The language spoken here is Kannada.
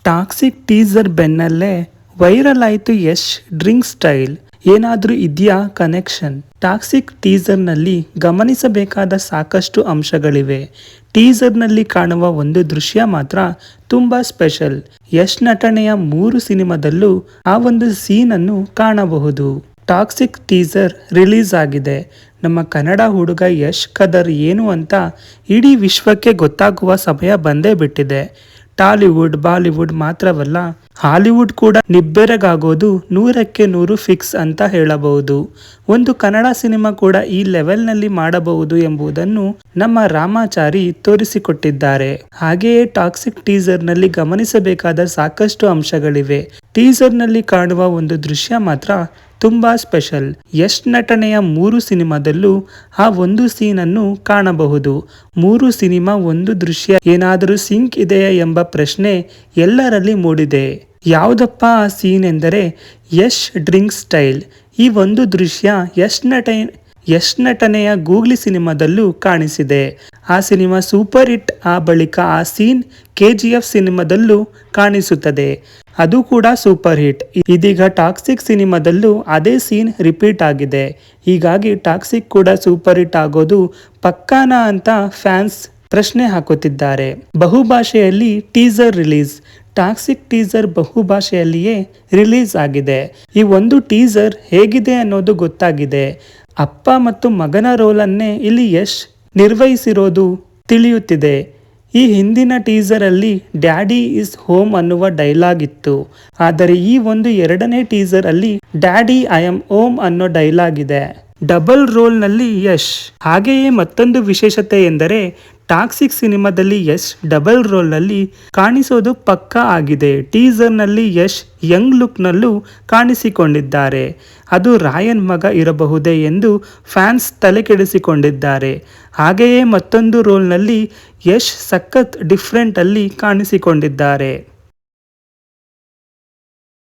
ಟಾಕ್ಸಿಕ್ ಟೀಸರ್ ಬೆನ್ನಲ್ಲೇ ವೈರಲ್ ಆಯಿತು ಯಶ್ ಡ್ರಿಂಕ್ ಸ್ಟೈಲ್. ಏನಾದ್ರೂ ಇದೆಯಾ ಕನೆಕ್ಷನ್? ಟಾಕ್ಸಿಕ್ ಟೀಸರ್ನಲ್ಲಿ ಗಮನಿಸಬೇಕಾದ ಸಾಕಷ್ಟು ಅಂಶಗಳಿವೆ. ಟೀಸರ್ನಲ್ಲಿ ಕಾಣುವ ಒಂದು ದೃಶ್ಯ ಮಾತ್ರ ತುಂಬಾ ಸ್ಪೆಷಲ್. ಯಶ್ ನಟನೆಯ 3 ಸಿನಿಮಾದಲ್ಲೂ ಆ ಒಂದು ಸೀನ್ ಅನ್ನು ಕಾಣಬಹುದು. ಟಾಕ್ಸಿಕ್ ಟೀಸರ್ ರಿಲೀಸ್ ಆಗಿದೆ. ನಮ್ಮ ಕನ್ನಡ ಹುಡುಗ ಯಶ್ ಕದರ್ ಏನು ಅಂತ ಇಡೀ ವಿಶ್ವಕ್ಕೆ ಗೊತ್ತಾಗುವ ಸಮಯ ಬಂದೇ ಬಿಟ್ಟಿದೆ. ಟಾಲಿವುಡ್, ಬಾಲಿವುಡ್ ಮಾತ್ರವಲ್ಲ, ಹಾಲಿವುಡ್ ಕೂಡ ನಿಬ್ಬೆರಗಾಗೋದು 100ಕ್ಕೆ 100 ಫಿಕ್ಸ್ ಅಂತ ಹೇಳಬಹುದು. ಒಂದು ಕನ್ನಡ ಸಿನಿಮಾ ಕೂಡ ಈ ಲೆವೆಲ್ನಲ್ಲಿ ಮಾಡಬಹುದು ಎಂಬುದನ್ನು ನಮ್ಮ ರಾಮಾಚಾರಿ ತೋರಿಸಿಕೊಟ್ಟಿದ್ದಾರೆ. ಹಾಗೆಯೇ ಟಾಕ್ಸಿಕ್ ಟೀಸರ್ನಲ್ಲಿ ಗಮನಿಸಬೇಕಾದ ಸಾಕಷ್ಟು ಅಂಶಗಳಿವೆ. ಟೀಸರ್ನಲ್ಲಿ ಕಾಣುವ ಒಂದು ದೃಶ್ಯ ಮಾತ್ರ ತುಂಬಾ ಸ್ಪೆಷಲ್. ಯಶ್ ನಟನೆಯ 3 ಸಿನಿಮಾದಲ್ಲೂ ಆ ಒಂದು ಸೀನ್ ಅನ್ನು ಕಾಣಬಹುದು. 3 ಸಿನಿಮಾ ಒಂದು ದೃಶ್ಯ ಏನಾದರೂ ಸಿಂಕ್ ಇದೆಯಾ ಎಂಬ ಪ್ರಶ್ನೆ ಎಲ್ಲರಲ್ಲಿ ಮೂಡಿದೆ. ಯಾವುದಪ್ಪ ಆ ಸೀನ್ ಎಂದರೆ ಯಶ್ ಡ್ರಿಂಕ್ ಸ್ಟೈಲ್. ಈ ಒಂದು ದೃಶ್ಯ ಯಶ್ ನಟನೆಯ ಗೂಗ್ಲಿ ಸಿನಿಮಾದಲ್ಲೂ ಕಾಣಿಸಿದೆ. ಆ ಸಿನಿಮಾ ಸೂಪರ್ ಹಿಟ್. ಆ ಬಳಿಕ ಆ ಸೀನ್ KGF ಸಿನಿಮಾದಲ್ಲೂ ಕಾಣಿಸುತ್ತದೆ. ಅದು ಕೂಡ ಸೂಪರ್ ಹಿಟ್. ಇದೀಗ ಟಾಕ್ಸಿಕ್ ಸಿನಿಮಾದಲ್ಲೂ ಅದೇ ಸೀನ್ ರಿಪೀಟ್ ಆಗಿದೆ. ಹೀಗಾಗಿ ಟಾಕ್ಸಿಕ್ ಕೂಡ ಸೂಪರ್ ಹಿಟ್ ಆಗೋದು ಪಕ್ಕಾನಾ ಅಂತ ಫ್ಯಾನ್ಸ್ ಪ್ರಶ್ನೆ ಹಾಕುತ್ತಿದ್ದಾರೆ. ಬಹುಭಾಷೆಯಲ್ಲಿ ಟೀಸರ್ ರಿಲೀಸ್. ಟಾಕ್ಸಿಕ್ ಟೀಸರ್ ಬಹುಭಾಷೆಯಲ್ಲಿಯೇ ರಿಲೀಸ್ ಆಗಿದೆ. ಈ ಒಂದು ಟೀಸರ್ ಹೇಗಿದೆ ಅನ್ನೋದು ಗೊತ್ತಾಗಿದೆ. ಅಪ್ಪ ಮತ್ತು ಮಗನ ರೋಲನ್ನೇ ಇಲ್ಲಿ ಯಶ್ ನಿರ್ವಹಿಸಿರೋದು ತಿಳಿಯುತ್ತಿದೆ. ಈ ಹಿಂದಿನ ಟೀಸರ್ ಅಲ್ಲಿ ಡ್ಯಾಡಿ ಇಸ್ ಹೋಮ್ ಅನ್ನುವ ಡೈಲಾಗ್ ಇತ್ತು. ಆದರೆ ಈ ಒಂದು 2ನೇ ಟೀಸರ್ ಅಲ್ಲಿ ಡ್ಯಾಡಿ ಐ ಆಮ್ ಹೋಮ್ ಅನ್ನೋ ಡೈಲಾಗ್ ಇದೆ. ಡಬಲ್ ರೋಲ್ ನಲ್ಲಿ ಯಶ್. ಹಾಗೆಯೇ ಮತ್ತೊಂದು ವಿಶೇಷತೆ ಎಂದರೆ ಟಾಕ್ಸಿಕ್ ಸಿನಿಮಾದಲ್ಲಿ ಯಶ್ ಡಬಲ್ ರೋಲ್ ನಲ್ಲಿ ಕಾಣಿಸೋದು ಪಕ್ಕಾ ಆಗಿದೆ. ಟೀಸರ್ ನಲ್ಲಿ ಯಶ್ ಯಂಗ್ ಲುಕ್ ನಲ್ಲೂ ಕಾಣಿಸಿಕೊಂಡಿದ್ದಾರೆ. ಅದು ರಾಯನ್ ಮಗ ಇರಬಹುದೇ ಎಂದು ಫ್ಯಾನ್ಸ್ ತಲೆ ಕೆಡಿಸಿಕೊಂಡಿದ್ದಾರೆ. ಹಾಗೆಯೇ ಮತ್ತೊಂದು ರೋಲ್ ನಲ್ಲಿ ಯಶ್ ಸಖತ್ ಡಿಫ್ರೆಂಟ್ ಅಲ್ಲಿ ಕಾಣಿಸಿಕೊಂಡಿದ್ದಾರೆ.